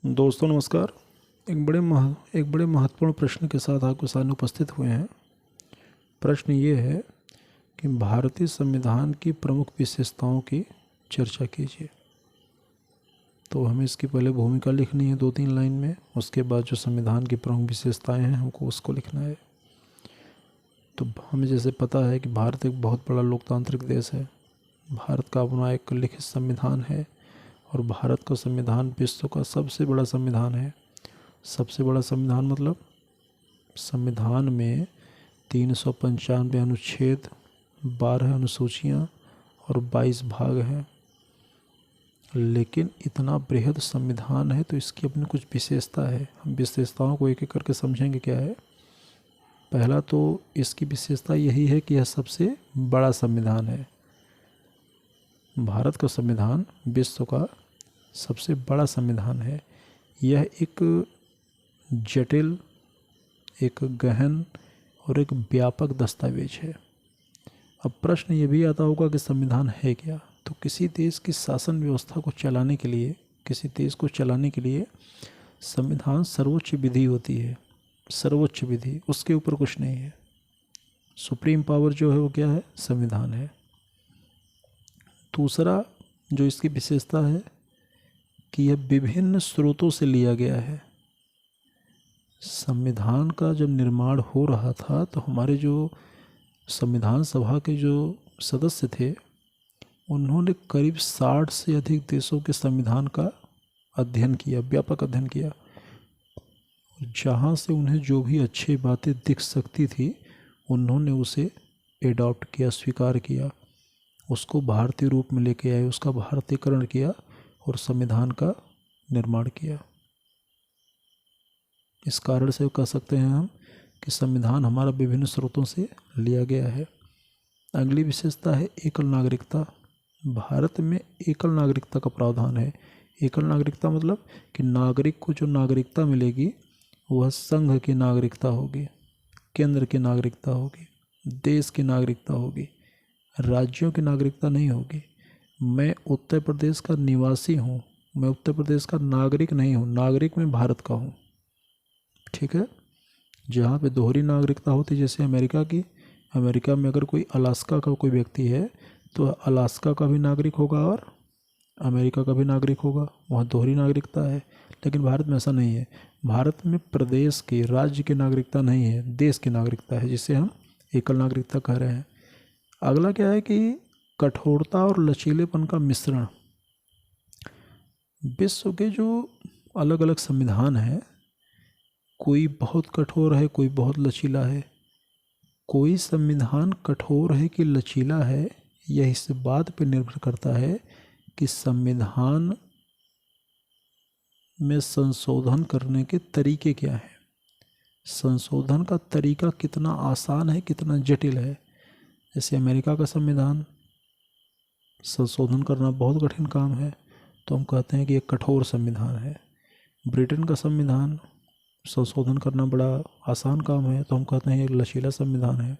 दोस्तों नमस्कार। एक बड़े महत्वपूर्ण प्रश्न के साथ आपके सामने उपस्थित हुए हैं। प्रश्न ये है कि भारतीय संविधान की प्रमुख विशेषताओं की चर्चा कीजिए। तो हमें इसकी पहले भूमिका लिखनी है 2-3 लाइन में, उसके बाद जो संविधान की प्रमुख विशेषताएं हैं हमको उसको लिखना है। तो हमें जैसे पता है कि भारत एक बहुत बड़ा लोकतांत्रिक देश है। भारत का अपना एक लिखित संविधान है और भारत का संविधान विश्व का सबसे बड़ा संविधान है। सबसे बड़ा संविधान मतलब संविधान में 395 अनुच्छेद, 12 अनुसूचियाँ और 22 भाग हैं। लेकिन इतना बृहद संविधान है तो इसकी अपनी कुछ विशेषता है। हम विशेषताओं को एक एक करके समझेंगे क्या है। पहला तो इसकी विशेषता यही है कि यह सबसे बड़ा संविधान है। भारत का संविधान विश्व का सबसे बड़ा संविधान है। यह एक जटिल, एक गहन और एक व्यापक दस्तावेज है। अब प्रश्न ये भी आता होगा कि संविधान है क्या। तो किसी देश की शासन व्यवस्था को चलाने के लिए, किसी देश को चलाने के लिए संविधान सर्वोच्च विधि होती है। सर्वोच्च विधि, उसके ऊपर कुछ नहीं है। सुप्रीम पावर जो है वो क्या है, संविधान है। दूसरा जो इसकी विशेषता है कि यह विभिन्न स्रोतों से लिया गया है। संविधान का जब निर्माण हो रहा था तो हमारे जो संविधान सभा के जो सदस्य थे उन्होंने करीब 60 से अधिक देशों के संविधान का अध्ययन किया, व्यापक अध्ययन किया। जहाँ से उन्हें जो भी अच्छी बातें दिख सकती थी उन्होंने उसे एडॉप्ट किया, स्वीकार किया, उसको भारतीय रूप में लेके आए, उसका भारतीयकरण किया और संविधान का निर्माण किया। इस कारण से कह सकते हैं हम कि संविधान हमारा विभिन्न स्रोतों से लिया गया है। अगली विशेषता है एकल नागरिकता। भारत में एकल नागरिकता का प्रावधान है। एकल नागरिकता मतलब कि नागरिक को जो नागरिकता मिलेगी वह संघ की नागरिकता होगी, केंद्र की नागरिकता होगी, देश की नागरिकता होगी, राज्यों की नागरिकता नहीं होगी। मैं उत्तर प्रदेश का निवासी हूँ, मैं उत्तर प्रदेश का नागरिक नहीं हूँ, नागरिक मैं भारत का हूँ। ठीक है। जहाँ पे दोहरी नागरिकता होती है जैसे अमेरिका की, अमेरिका में अगर कोई अलास्का का कोई व्यक्ति है तो अलास्का का भी नागरिक होगा और अमेरिका का भी नागरिक होगा, वहाँ दोहरी नागरिकता है। लेकिन भारत में ऐसा नहीं है। भारत में प्रदेश की, राज्य की नागरिकता नहीं है, देश की नागरिकता है, जिसे हम एकल नागरिकता कह रहे हैं। अगला क्या है कि कठोरता और लचीलेपन का मिश्रण। विश्व के जो अलग अलग संविधान हैं, कोई बहुत कठोर है, कोई बहुत लचीला है। कोई संविधान कठोर है कि लचीला है, यह इस बात पर निर्भर करता है कि संविधान में संशोधन करने के तरीके क्या हैं। संशोधन का तरीका कितना आसान है, कितना जटिल है। जैसे अमेरिका का संविधान संशोधन करना बहुत कठिन काम है तो हम कहते हैं कि एक कठोर संविधान है। ब्रिटेन का संविधान संशोधन करना बड़ा आसान काम है तो हम कहते हैं एक लचीला संविधान है।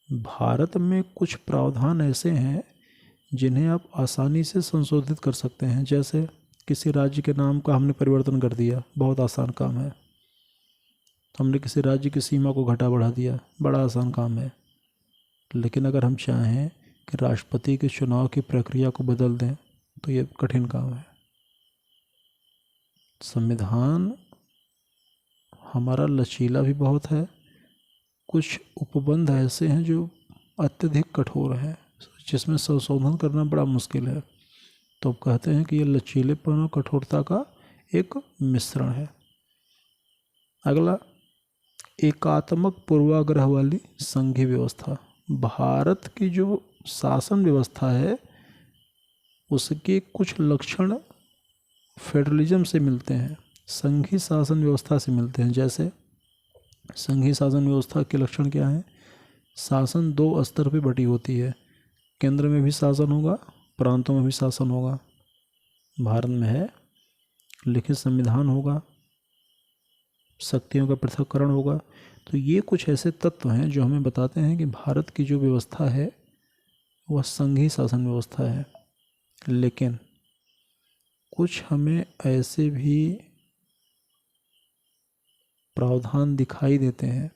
भारत में कुछ प्रावधान ऐसे हैं जिन्हें आप आसानी से संशोधित कर सकते हैं। जैसे किसी राज्य के नाम का हमने परिवर्तन कर दिया, बहुत आसान काम है। हमने किसी राज्य की सीमा को घटा बढ़ा दिया, बड़ा आसान काम है। लेकिन अगर हम चाहें कि राष्ट्रपति के चुनाव की प्रक्रिया को बदल दें तो ये कठिन काम है। संविधान हमारा लचीला भी बहुत है। कुछ उपबंध ऐसे हैं जो अत्यधिक कठोर हैं, जिसमें संशोधन करना बड़ा मुश्किल है। तो अब कहते हैं कि ये लचीलेपन और कठोरता का एक मिश्रण है। अगला, एकात्मक पूर्वाग्रह वाली संघीय व्यवस्था। भारत की जो शासन व्यवस्था है उसके कुछ लक्षण फेडरलिज्म से मिलते हैं, संघीय शासन व्यवस्था से मिलते हैं। जैसे संघीय शासन व्यवस्था के लक्षण क्या हैं। शासन 2 स्तर पे बटी होती है। केंद्र में भी शासन होगा, प्रांतों में भी शासन होगा। भारत में है लिखित संविधान होगा, शक्तियों का पृथक्करण होगा। तो ये कुछ ऐसे तत्व हैं जो हमें बताते हैं कि भारत की जो व्यवस्था है वह संघीय शासन व्यवस्था है। लेकिन कुछ हमें ऐसे भी प्रावधान दिखाई देते हैं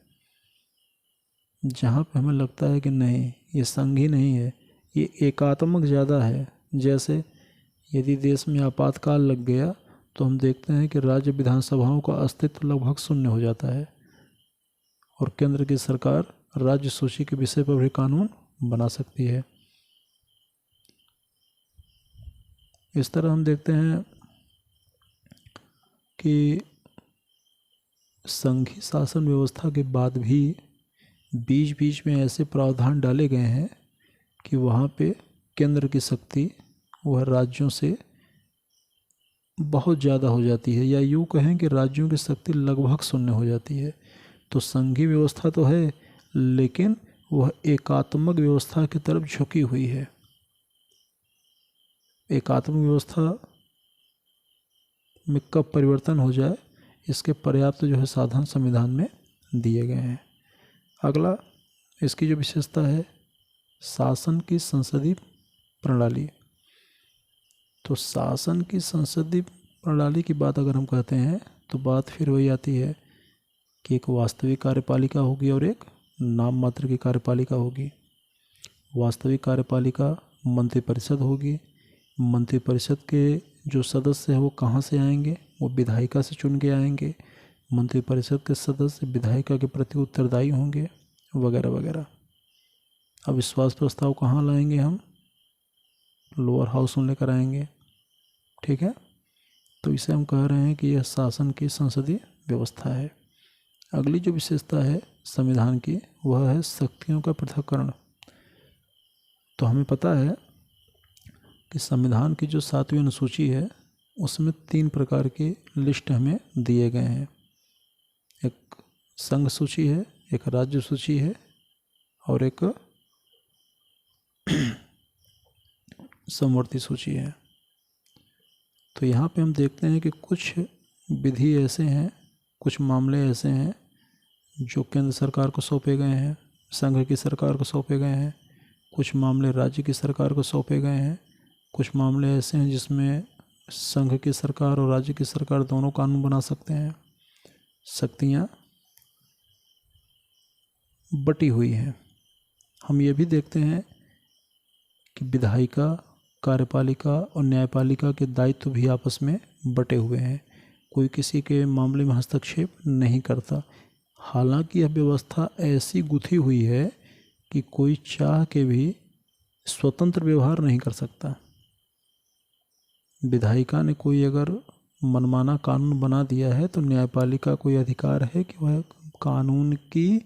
जहाँ पे हमें लगता है कि नहीं, ये संघी नहीं है, ये एकात्मक ज़्यादा है। जैसे यदि देश में आपातकाल लग गया तो हम देखते हैं कि राज्य विधानसभाओं का अस्तित्व लगभग शून्य हो जाता है और केंद्र की सरकार राज्य सूची के विषय पर भी कानून बना सकती है। इस तरह हम देखते हैं कि संघीय शासन व्यवस्था के बाद भी बीच बीच में ऐसे प्रावधान डाले गए हैं कि वहाँ पे केंद्र की शक्ति वह राज्यों से बहुत ज़्यादा हो जाती है, या यूँ कहें कि राज्यों की शक्ति लगभग शून्य हो जाती है। तो संघीय व्यवस्था तो है, लेकिन वह एकात्मक व्यवस्था की तरफ झुकी हुई है। एकात्मक व्यवस्था में कब परिवर्तन हो जाए, इसके पर्याप्त जो है साधन संविधान में दिए गए हैं। अगला इसकी जो विशेषता है, शासन की संसदीय प्रणाली। तो शासन की संसदीय प्रणाली की बात अगर हम कहते हैं तो बात फिर वही आती है कि एक वास्तविक कार्यपालिका होगी और एक नाम मात्र की कार्यपालिका होगी। वास्तविक कार्यपालिका मंत्रिपरिषद होगी। मंत्रिपरिषद के जो सदस्य हैं वो कहाँ से आएंगे, वो विधायिका से चुन के आएंगे। मंत्रिपरिषद के सदस्य विधायिका के प्रति उत्तरदायी होंगे, वगैरह वगैरह। अविश्वास प्रस्ताव कहाँ लाएंगे हम, लोअर हाउस में लेकर आएंगे। ठीक है, तो इसे हम कह रहे हैं कि यह शासन की संसदीय व्यवस्था है। अगली जो विशेषता है संविधान की, वह है शक्तियों का पृथक्करण। तो हमें पता है कि संविधान की जो 7वीं अनुसूची है उसमें 3 प्रकार के लिस्ट हमें दिए गए हैं। एक संघ सूची है, एक राज्य सूची है और एक समवर्ती सूची है। तो यहाँ पे हम देखते हैं कि कुछ विधि ऐसे हैं, कुछ मामले ऐसे हैं जो केंद्र सरकार को सौंपे गए हैं, संघ की सरकार को सौंपे गए हैं। कुछ मामले राज्य की सरकार को सौंपे गए हैं। कुछ मामले ऐसे हैं जिसमें संघ की सरकार और राज्य की सरकार दोनों कानून बना सकते हैं। शक्तियाँ बटी हुई हैं। हम ये भी देखते हैं कि विधायिका, कार्यपालिका और न्यायपालिका के दायित्व भी आपस में बटे हुए हैं। कोई किसी के मामले में हस्तक्षेप नहीं करता। हालांकि यह व्यवस्था ऐसी गुथी हुई है कि कोई चाह के भी स्वतंत्र व्यवहार नहीं कर सकता। विधायिका ने कोई अगर मनमाना कानून बना दिया है तो न्यायपालिका को यह अधिकार है कि वह कानून की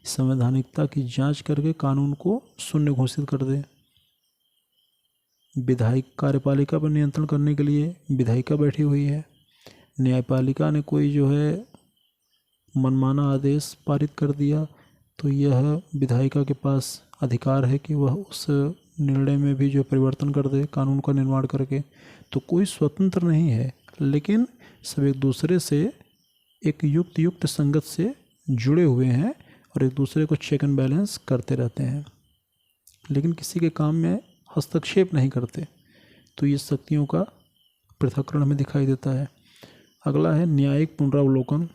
संवैधानिकता की जांच करके कानून को शून्य घोषित कर दे। विधायिक कार्यपालिका पर नियंत्रण करने के लिए विधायिका बैठी हुई है। न्यायपालिका ने कोई जो है मनमाना आदेश पारित कर दिया तो यह विधायिका के पास अधिकार है कि वह उस निर्णय में भी जो परिवर्तन कर दे कानून का निर्माण करके। तो कोई स्वतंत्र नहीं है, लेकिन सब एक दूसरे से एक युक्त संगत से जुड़े हुए हैं और एक दूसरे को चेक एंड बैलेंस करते रहते हैं, लेकिन किसी के काम में हस्तक्षेप नहीं करते। तो ये शक्तियों का पृथक्करण हमें दिखाई देता है। अगला है न्यायिक पुनरावलोकन।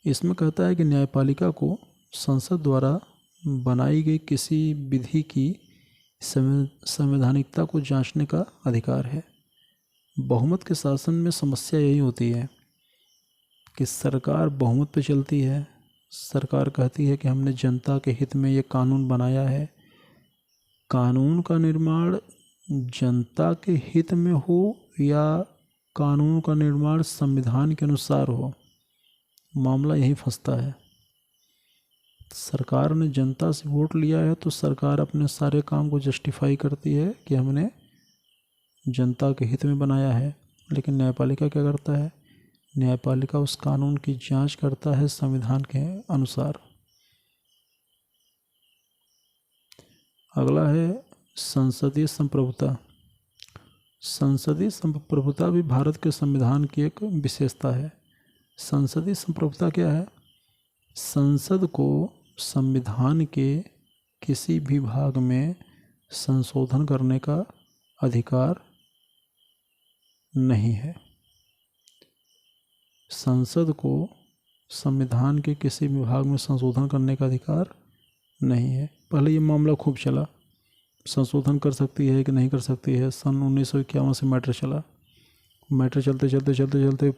इसमें कहता है कि न्यायपालिका को संसद द्वारा बनाई गई किसी विधि की संवैधानिकता को जांचने का अधिकार है। बहुमत के शासन में समस्या यही होती है कि सरकार बहुमत पे चलती है। सरकार कहती है कि हमने जनता के हित में ये कानून बनाया है। कानून का निर्माण जनता के हित में हो या कानून का निर्माण संविधान के अनुसार हो, मामला यही फंसता है। सरकार ने जनता से वोट लिया है तो सरकार अपने सारे काम को जस्टिफाई करती है कि हमने जनता के हित में बनाया है। लेकिन न्यायपालिका क्या करता है, न्यायपालिका उस कानून की जांच करता है संविधान के अनुसार। अगला है संसदीय संप्रभुता। संसदीय संप्रभुता भी भारत के संविधान की एक विशेषता है। संसदीय संप्रभुता क्या है? संसद को संविधान के किसी भी भाग में संशोधन करने का अधिकार नहीं है। संसद को संविधान के किसी विभाग में संशोधन करने का अधिकार नहीं है। पहले ये मामला खूब चला, संशोधन कर सकती है कि नहीं कर सकती है। सन 1951 से मैटर चला, मैटर चलते चलते चलते चलते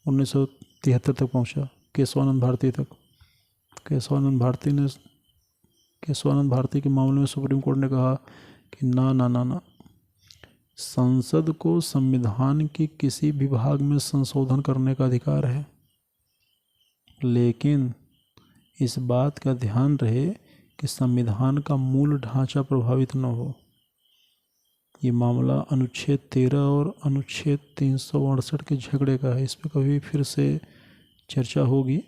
1973 तक पहुंचा, केशवानंद भारती तक। केशवानंद भारती के मामले में सुप्रीम कोर्ट ने कहा कि ना ना ना ना, संसद को संविधान के किसी विभाग में संशोधन करने का अधिकार है, लेकिन इस बात का ध्यान रहे कि संविधान का मूल ढांचा प्रभावित न हो। ये मामला अनुच्छेद 13 और अनुच्छेद 368 के झगड़े का है। इस पर कभी फिर से चर्चा होगी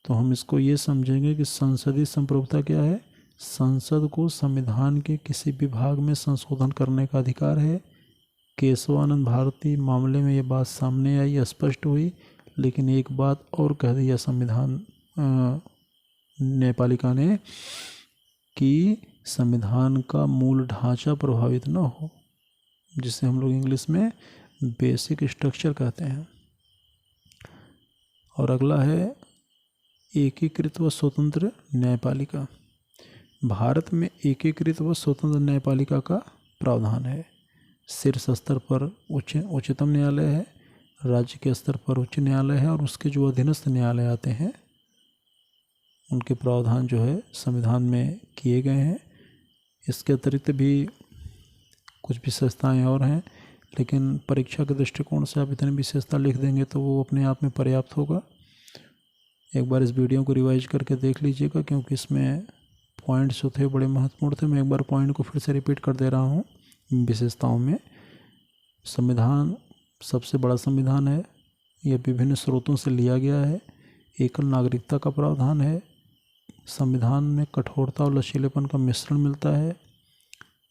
तो हम इसको ये समझेंगे कि संसदीय संप्रभुता क्या है। संसद को संविधान के किसी विभाग में संशोधन करने का अधिकार है। केशवानंद भारती मामले में ये बात सामने आई, स्पष्ट हुई, लेकिन एक बात और कह दिया संविधान न्यायपालिका ने कि संविधान का मूल ढांचा प्रभावित न हो, जिसे हम लोग इंग्लिश में बेसिक स्ट्रक्चर कहते हैं। और अगला है एकीकृत व स्वतंत्र न्यायपालिका। भारत में एकीकृत व स्वतंत्र न्यायपालिका का प्रावधान है। शीर्ष स्तर पर उच्चतम न्यायालय है, राज्य के स्तर पर उच्च न्यायालय है, और उसके जो अधीनस्थ न्यायालय आते हैं उनके प्रावधान जो है संविधान में किए गए हैं। इसके अतिरिक्त भी कुछ विशेषताएं और हैं, लेकिन परीक्षा के दृष्टिकोण से आप इतनी विशेषता लिख देंगे तो वो अपने आप में पर्याप्त होगा। एक बार इस वीडियो को रिवाइज करके देख लीजिएगा, क्योंकि इसमें पॉइंट्स जो थे बड़े महत्वपूर्ण थे। मैं एक बार पॉइंट को फिर से रिपीट कर दे रहा हूँ। विशेषताओं में संविधान सबसे बड़ा संविधान है, यह विभिन्न स्रोतों से लिया गया है। एकल नागरिकता का प्रावधान है। संविधान में कठोरता और लचीलेपन का मिश्रण मिलता है।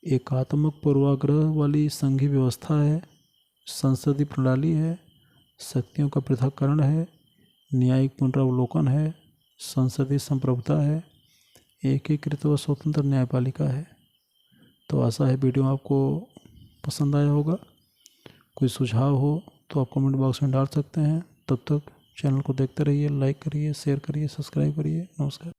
एकात्मक पूर्वाग्रह वाली संघीय व्यवस्था है। संसदीय प्रणाली है। शक्तियों का पृथक्करण है। न्यायिक पुनरावलोकन है। संसदीय संप्रभुता है। एकीकृत व स्वतंत्र न्यायपालिका है। तो आशा है वीडियो आपको पसंद आया होगा। कोई सुझाव हो तो आप कमेंट बॉक्स में डाल सकते हैं। तब तक चैनल को देखते रहिए, लाइक करिए, शेयर करिए, सब्सक्राइब करिए। नमस्कार।